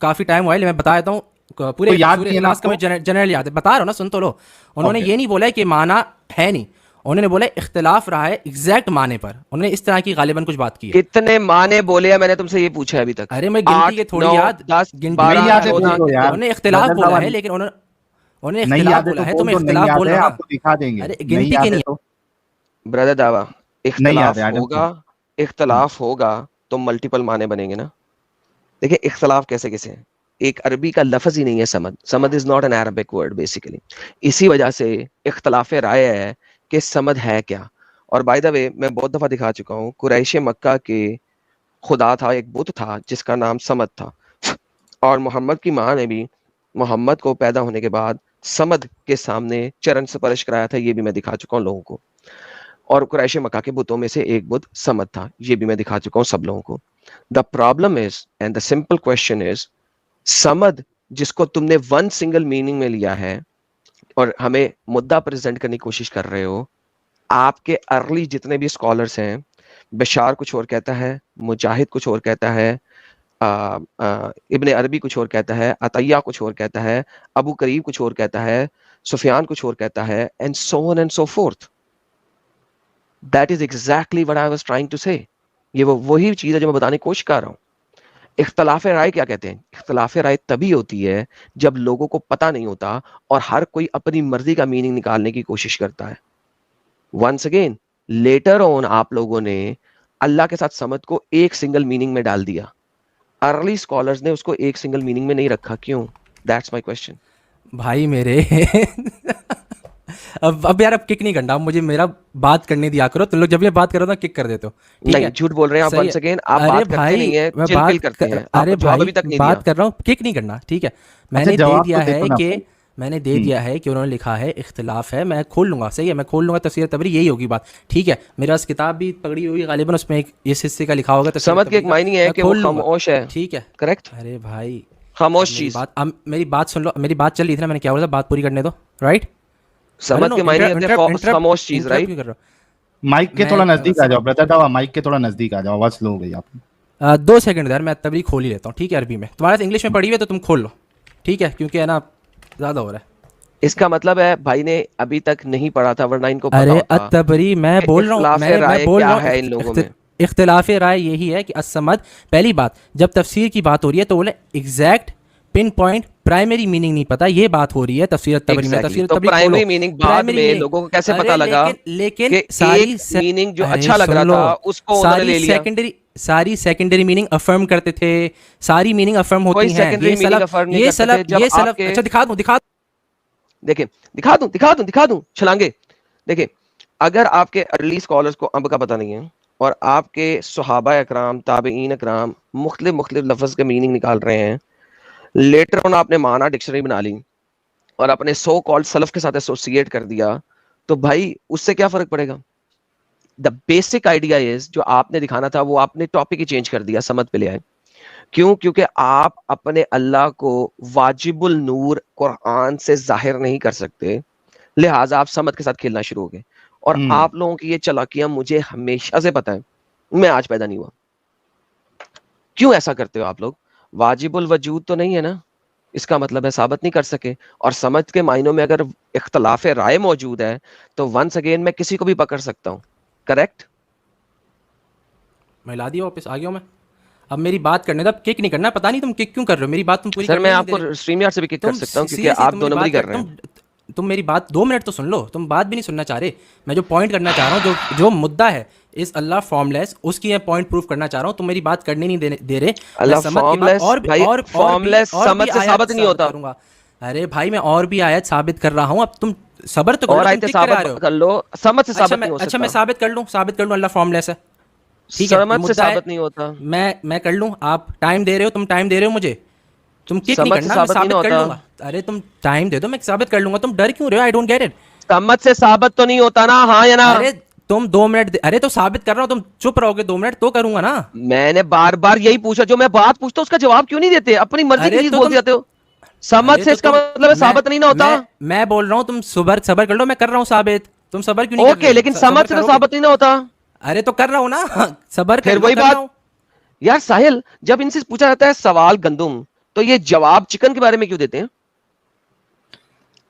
S2: काफ़ी टाइम हुआ है, मैं बता देता हूँ। पूरे
S1: तो याद
S2: सूरह
S1: नहीं है ना
S2: इखलास का मुझे जनरल याद है, बता रहा हूँ ना, सुन तो लो। उन्होंने
S1: ओके।
S2: ये नहीं बोला है कि माना है नहीं, उन्होंने बोला इख्तिलाफ रहा है एग्जैक्ट माने पर, उन्होंने इस तरह की गालिबन कुछ बात की है।
S3: कितने माने बोले हैं? मैंने तुमसे ये पूछा है अभी तक।
S2: अरे मैं गिनती
S3: 8,
S2: के थोड़ी
S3: 9,
S2: याद,
S3: 10,
S2: गिनती
S1: नहीं
S3: 12,
S1: याद है
S3: 14,
S1: बोल दो यार
S2: उन्होंने इख्तिलाफ
S1: ब्रदर
S2: बोला
S1: दावा।
S2: है, लेकिन उन्होंने
S1: नहीं
S2: इख्तिलाफ
S1: याद है
S2: बोला
S1: तो
S2: है,
S1: बोल
S2: तुम्हें
S1: दो, नहीं
S2: इख्तिलाफ
S1: याद
S2: बोल
S1: है
S2: रहा ना।
S1: आपको दिखा देंगे।
S2: अरे
S1: नहीं
S2: गिनती के
S1: याद है
S2: नहीं
S1: तो
S3: ब्रदर दावा,
S1: नहीं याद है,
S3: इख्तलाफ होगा तो मल्टीपल माने बनेंगे ना। देखिए इख्तलाफ कैसे कैसे है, एक अरबी का लफ्ज ही नहीं है Samad. Samad is not an Arabic word basically. इसी वजह से इख्तलाफ राय है कि समद है क्या। और बाय द वे मैं बहुत दफा दिखा चुका हूँ, कुरैश मक्का के खुदा था, एक बुत था जिसका नाम समद था। और मोहम्मद की माँ ने भी मोहम्मद को पैदा होने के बाद समद के सामने चरण स्पर्श कराया था, ये भी मैं दिखा चुका हूँ लोगों को। और कुरैश मक्का के बुतों में से एक बुत समद था, ये भी मैं दिखा चुका हूँ सब लोगों को। The problem is and the simple question is, Samad जिसको तुमने वन सिंगल मीनिंग में लिया है और हमें मुद्दा प्रेजेंट करने की कोशिश कर रहे हो, आपके अर्ली जितने भी स्कॉलर्स हैं, बशार कुछ और कहता है, मुजाहिद कुछ और कहता है, इब्ने अरबी कुछ और कहता है, अतैया कुछ और कहता है, अबू करीब कुछ और कहता है, सुफियान कुछ और कहता है, and so on and so forth. That is exactly what I was trying to say. ये वही चीज है जो मैं बताने की कोशिश कर रहा हूँ। इख्तलाफ राय क्या कहते हैं? इख्तलाफ राय तभी होती है जब लोगों को पता नहीं होता और हर कोई अपनी मर्जी का मीनिंग निकालने की कोशिश करता है। वंस अगेन, लेटर ऑन आप लोगों ने अल्लाह के साथ समद को एक सिंगल मीनिंग में डाल दिया। अर्ली स्कॉलर्स ने उसको एक सिंगल मीनिंग में नहीं रखा, क्यों? That's my question.
S2: भाई मेरे अब यार अब किक नहीं करना, अब मुझे मेरा बात करने दिया करो। तुम लोग जब ये बात करो ना किक कर देते हो, ठीक
S3: नहीं
S2: है?
S3: झूठ बोल रहे हैं आप
S2: सही
S3: once
S2: है।
S3: again, आप
S2: अरे
S3: बात करते
S2: भाई
S3: नहीं है,
S2: मैं
S3: चिल पिल करते हैं,
S2: अरे
S3: आपको जवाब
S2: भाई
S3: अभी तक नहीं
S2: बात
S3: दिया।
S2: कर रहा हूँ, किक नहीं करना, ठीक है? मैंने दे
S1: जवाब तो
S2: दिया
S1: देखो
S2: है
S1: ना
S2: कि
S1: भाई।
S2: मैंने दे दिया है कि उन्होंने लिखा है इख्तिलाफ है, मैं खोल लूंगा, सही है, मैं खोल लूंगा तफसीर तबरी, यही होगी बात, ठीक है? मेरे पास किताब भी पकड़ी हुई है गालिबन, उसमें एक इस हिस्से का लिखा होगा तफसीर
S3: समझ के एक
S2: तबरी का,
S3: मायने है
S2: मैं
S3: कि वो
S2: खोल लूंगा,
S3: खामोश है,
S2: ठीक है?
S3: करेक्ट?
S2: अरे भाई
S3: खामोश चीज।
S2: अब मेरी बात सुन लो, मेरी बात चल रही थी ना, मैंने क्या बोला था, बात पूरी करने दो, राइट?
S3: समझ के मायने होते हैं खामोश चीज, राइट?
S2: क्यों कर रहे हो?
S1: माइक के
S2: मैं
S1: थोड़ा नजदीक आ जाओ ब्रदर दावा, माइक के थोड़ा नजदीक आ जाओ, आवाज स्लो हो गई आपकी।
S2: 2 सेकंड यार, मैं तभी खोल ही लेता हूँ, ठीक है? अरबी में तुम्हारे साथ इंग्लिश में पढ़ी हुई है तो तुम खोल लो, ठीक है? क्योंकि है ना ज़्यादा हो रहा है।
S3: इसका मतलब है भाई ने अभी तक नहीं पढ़ा था, वरना इनको पता
S2: अरे
S3: होता।
S2: अतबरी मैं बोल रहा हूँ,
S3: इख्तिलाफ़ राय
S2: मैं बोल
S3: क्या
S2: रहा
S3: है
S2: हूँ
S3: इन लोगों में?
S2: इख्तिलाफ राय यही है कि असमद, पहली बात जब तफसीर की बात हो रही है तो बोले exact pin point primary meaning नहीं पता, ये बात हो रही है तफसीर तबरी में। तफसीर
S3: तो
S2: तबरी
S3: प्राइमरी मीनिंग बाद में लोगों को कैसे पता लगा?
S2: लेकिन
S3: कि एक मीनिंग जो अच्छा लग रहा था उसको उन्होंने ले लिया।
S2: सारी सेकेंडरी मीनिंग अफर्म करते थे, सारी मीनिंग अफर्म होती
S3: कोई
S2: हैं।
S3: सेकेंडरी मीनिंग अफर्म नहीं करते थे। जब आपके
S2: अच्छा
S3: दिखा दूं छलांगे। देखिए, अगर आपके अर्ली स्कॉलर्स को अब का पता नहीं है और आपके सहाबा अकराम ताबईन अकराम मुख्तलिफ लफ्ज के मीनिंग निकाल रहे हैं, लेटर ऑन आपने माना डिक्शनरी बना ली और अपने सो कॉल्ड सलफ के साथ एसोसिएट कर दिया, तो भाई उससे क्या फर्क पड़ेगा? द बेसिक आइडिया इज, जो आपने दिखाना था वो आपने टॉपिक ही चेंज कर दिया, समझ पे ले आए। क्यों? क्योंकि आप अपने अल्लाह को वाजिबुल नूर कुरान से जाहिर नहीं कर सकते, लिहाजा आप समझ के साथ खेलना शुरू हो गए। और आप लोगों की ये चालाकियां मुझे हमेशा से पता है, मैं आज पैदा नहीं हुआ। क्यों ऐसा करते हो आप लोग? वाजिबुल वजूद तो नहीं है ना, इसका मतलब है साबित नहीं कर सके। और समझ के मायनों में अगर इख्तलाफ राय मौजूद है तो वंस अगेन मैं किसी को भी पकड़ सकता हूं, करेक्ट?
S2: मैं ला दिया वापस, आ गया हूं मैं। अब मेरी बात करने दो, अब किक नहीं करना। पता नहीं तुम किक क्यों कर रहे हो, मेरी बात तुम पूरी
S3: सर
S2: करने
S3: मैं
S2: नहीं दे
S3: आपको
S2: रहे।
S3: स्ट्रीम यार्ड से भी किक कर
S2: तुम
S3: सकता हूं क्योंकि
S2: seriously,
S3: आप
S2: तुम
S3: दो
S2: मेरी
S3: नंबरी
S2: बात
S3: कर रहे हैं।
S2: तुम मेरी बात 2 मिनट तो सुन लो, तुम बात भी नहीं सुनना चाह रहे। मैं जो पॉइंट करना चाह रहा हूँ, जो मुद्दा है इस अल्लाह फॉर्मलेस, उसकी मैं पॉइंट प्रूफ करना चाह रहा हूँ। तुम मेरी बात करने नहीं दे रहे।
S3: अल्लाह फॉर्मलेस, भाई फॉर्मलेस समझ से साबित नहीं होता।
S2: करूंगा। अरे भाई मैं और भी आयत साबित कर रहा हूँ, अब तुम सबर तो करो,
S3: और
S2: तुम
S3: आयतें
S2: किक करा रहे
S3: साबित
S2: हो।
S3: कर लो, समझ से साबित नहीं हो
S2: अच्छा
S3: सकता।
S2: मैं साबित कर लूँ अल्लाह फॉर्मलेस है, ठीक है?
S3: समझ से
S2: मुद्दा है,
S3: साबित नहीं होता।
S2: मैं कर लूँ। आप टाइम दे रहे हो, तुम टाइम दे रहे हो मुझे, तुम किक नहीं
S3: समझ से
S2: करना, मैं
S3: साबित नहीं
S2: साबित कर
S3: होता।
S2: लूंगा। अरे तुम टाइम दे दो, मैं साबित कर लूंगा। तुम डर क्यों रहे हो? I don't get it.
S3: समझ से साबित तो नहीं होता ना, हाँ या ना?
S2: अरे तुम 2 मिनट, अरे तो साबित कर रहा हूँ, तुम चुप रहोगे 2 मिनट तो करूंगा ना।
S3: मैंने बार बार यही पूछा, जो मैं बात पूछता हूँ उसका जवाब क्यों नहीं देते? अपनी मर्जी की
S2: अरे
S3: चीज
S2: तो
S3: बोलते
S2: तुम,
S3: जाते हो। समझ
S2: अरे
S3: से
S2: तो
S3: इसका
S2: तुम,
S3: मतलब है साबित नहीं ना होता।
S2: मैं बोल रहा हूँ तुम सबर कर लो, मैं कर रहा हूँ साबित। तुम सबर क्यों नहीं कर
S3: ओके,
S2: रहे?
S3: लेकिन समझ
S2: सबर
S3: से तो
S2: करोगे?
S3: साबित नहीं ना होता।
S2: अरे तो कर रहा हूँ ना सबर कर
S3: फिर
S2: लो,
S3: वही
S2: कर रहा
S3: बात
S2: हूँ।
S3: यार। साहिल, जब इनसे पूछा जाता है सवाल गंदुम, तो ये जवाब चिकन के बारे में क्यों देते हैं?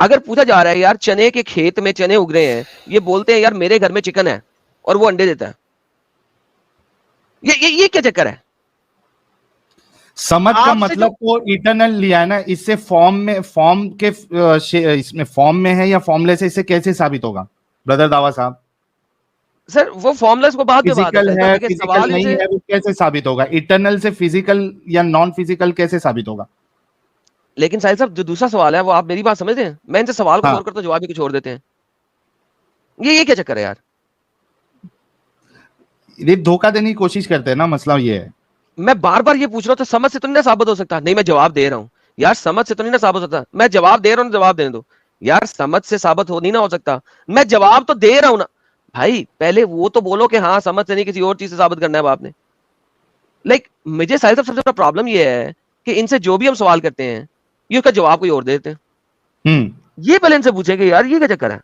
S3: अगर पूछा जा रहा है यार चने के खेत में चने उग रहे हैं, ये बोलते हैं यार मेरे घर में चिकन है और वो अंडे देता है। ये क्या चक्कर है?
S1: समझ का मतलब तो इटर्नल लिया है ना, इससे फॉर्म के इसमें फॉर्म में है या फॉर्मलेस है, इससे कैसे साबित होगा ब्रदर दावा साहब?
S3: सर वो फॉर्मलेस को बाद में बात
S1: फिजिकल है,
S3: देखिए,
S1: फिजिकल
S3: सवाल
S1: नहीं
S3: इनसे
S1: है, वो कैसे साबित होगा? इटर्नल से फिजिकल या नॉन फिजिकल कैसे साबित होगा?
S3: लेकिन साहिल साहब, जो दूसरा सवाल है वो आप मेरी बात समझते हैं? मैं इनसे सवाल को
S1: हाँ।
S3: और करता हूं, जवाब ही कुछ और देते हैं। ये क्या चक्कर है यार?
S1: ये धोखा देने की कोशिश करते हैं ना, मसला ये है।
S3: मैं बार बार ये पूछ रहा हूं, तो समझ से तो नहीं ना साबित हो सकता? नहीं, मैं जवाब दे रहा हूं यार, समझ से तो नहीं ना साबित हो सकता? मैं जवाब दे रहा हूं, जवाब देने दो यार। समझ से साबित हो नहीं ना हो सकता, मैं जवाब तो दे रहा हूं ना भाई। पहले वो तो बोलो कि हाँ समझ से नहीं, किसी और चीज से साबित करना है आपने। लाइक मुझे साहिल साहब सबसे बड़ा प्रॉब्लम ये है कि इनसे जो भी हम सवाल करते हैं, ये उसका जवाब कोई और देते हैं। ये पहले इनसे पूछेंगे यार, ये क्या चक्कर है?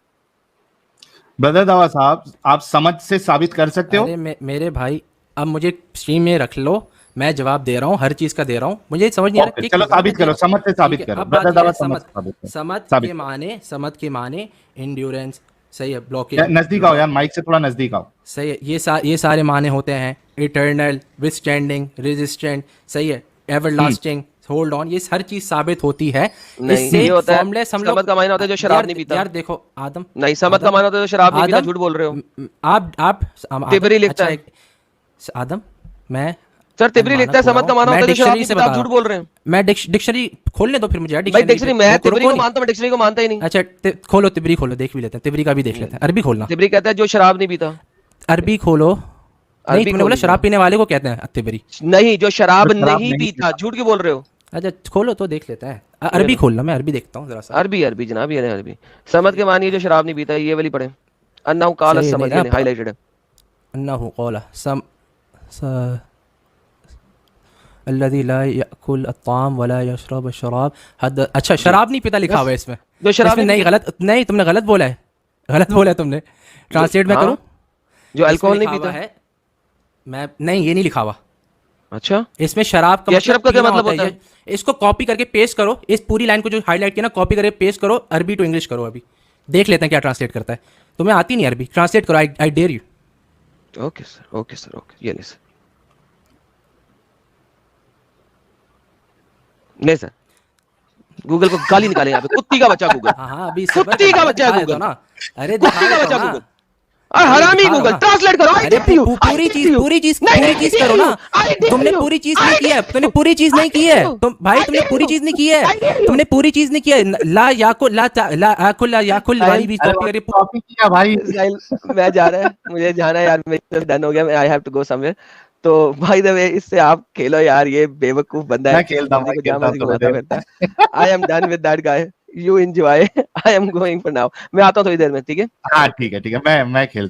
S1: ब्रदर दावा साहब, आप समझ से साबित कर सकते हो?
S2: अरे मेरे भाई, अब मुझे स्ट्रीम में रख लो, मैं जवाब दे रहा हूँ, हर चीज का दे रहा हूँ। मुझे समझ नहीं आ रहा।
S1: चलो साबित करो, समझ से साबित करो। ब्रदर दावा समझ
S2: समझ के माने इंड्योरेंस, सही है, ब्लॉकिंग।
S1: नजदीक आओ यार, माइक से थोड़ा नजदीक आओ।
S2: सही है, ये सारे माने होते हैं। इटर्नल, विथस्टैंडिंग, रेजिस्टेंट, सही है, एवरलास्टिंग, होल्ड ऑन, ये हर चीज साबित होती है।
S3: इससे फॉर्मलेस हम लोग, समझ का मायना होता है जो शराब नहीं पीता।
S2: यार देखो आदम,
S3: नहीं, समझ का मायना होता है जो शराब नहीं पीता। झूठ बोल रहे हो
S2: आप
S3: टिबरी लिखता
S2: है। आदम, मैं
S3: सर तिबरी लिखता है समझ का माना होता है, तो शराब नहीं पीता, आप झूठ बोल रहे हैं।
S2: मैं डिक्शनरी खोलने दो फिर मुझे यार,
S3: भाई डिक्शनरी, मैं तिबरी को मानता हूं, मैं डिक्शनरी को मानता ही नहीं।
S2: अच्छा खोलो तिबरी खोलो, देख भी लेते हैं, तिबरी का भी देख लेते हैं। अरबी खोलना।
S3: तिबरी कहता है जो शराब नहीं पीता।
S2: अरबी खोलो। नहीं तुमने बोला शराब पीने वाले को कहते हैं तिबरी।
S3: नहीं, जो शराब नहीं पीता, झूठ क्यों बोल रहे हो?
S2: अच्छा खोलो तो देख लेते हैं। अरबी खोलना, मैं अरबी देखता हूँ जरा सा।
S3: अरबी अरबी जनाब, ये अरबी समझ के मानिए जो शराब नहीं पीता, ये वाली पढ़े। अन्नाहु काला, समझ गए, हाईलाइटेड है।
S2: अन्नाहु काला सम अल्लज़ी ला याकुल अत्ताम वला यशरब अश-शराब हद। अच्छा शराब नहीं पीता लिखा हुआ है इसमें।
S3: जो शराब
S2: नहीं, गलत नहीं, तुमने गलत बोला है, गलत बोला है तुमने। ट्रांसलेट मैं करूं?
S3: जो अल्कोहल नहीं पीता
S2: है, मैं नहीं, ये नहीं लिखा हुआ।
S3: अच्छा,
S2: इसमें शराब का
S3: यशरब का क्या मतलब होता है?
S2: इसको कॉपी करके पेस्ट करो, इस पूरी लाइन को जो हाईलाइट किया ना, कॉपी करके पेस्ट करो, अरबी टू इंग्लिश करो। अभी देख लेते हैं क्या ट्रांसलेट करता है। तुम्हें आती नहीं अरबी, ट्रांसलेट करो। I dare you.
S3: Okay sir, okay sir, okay. ये नहीं सर, नहीं सर, गूगल को गाली निकाले यहाँ पे, कुत्ती का बच्चा गूगल।
S2: हाँ अभी
S3: कुत्ती का बच्चा है गूगल
S2: ना। अरे
S3: कुत्ती का बच्चा गूगल, और हरामी गूगल। ट्रांसलेट करो।
S2: अरे पूरी चीज करो ना। तुमने पूरी चीज नहीं की है, तुमने पूरी चीज नहीं की है, तुम भाई तुमने पूरी चीज नहीं की है, तुमने पूरी चीज नहीं की है। ला याकुल ला याकुल वाली भी
S1: कॉपी किया भाई।
S3: मैं जा रहा है, मुझे जाना है यार, मेरा डन हो गया, I have to go somewhere. तो बाय द वे इससे आप खेलो यार, ये बेवकूफ बंदा है।
S1: मैं खेलता हूं।
S3: I am done with that guy, you enjoy, I am going for now. मैं आता हूं थोड़ी देर में, ठीक है?
S1: हाँ ठीक है, मैं खेलता हूं।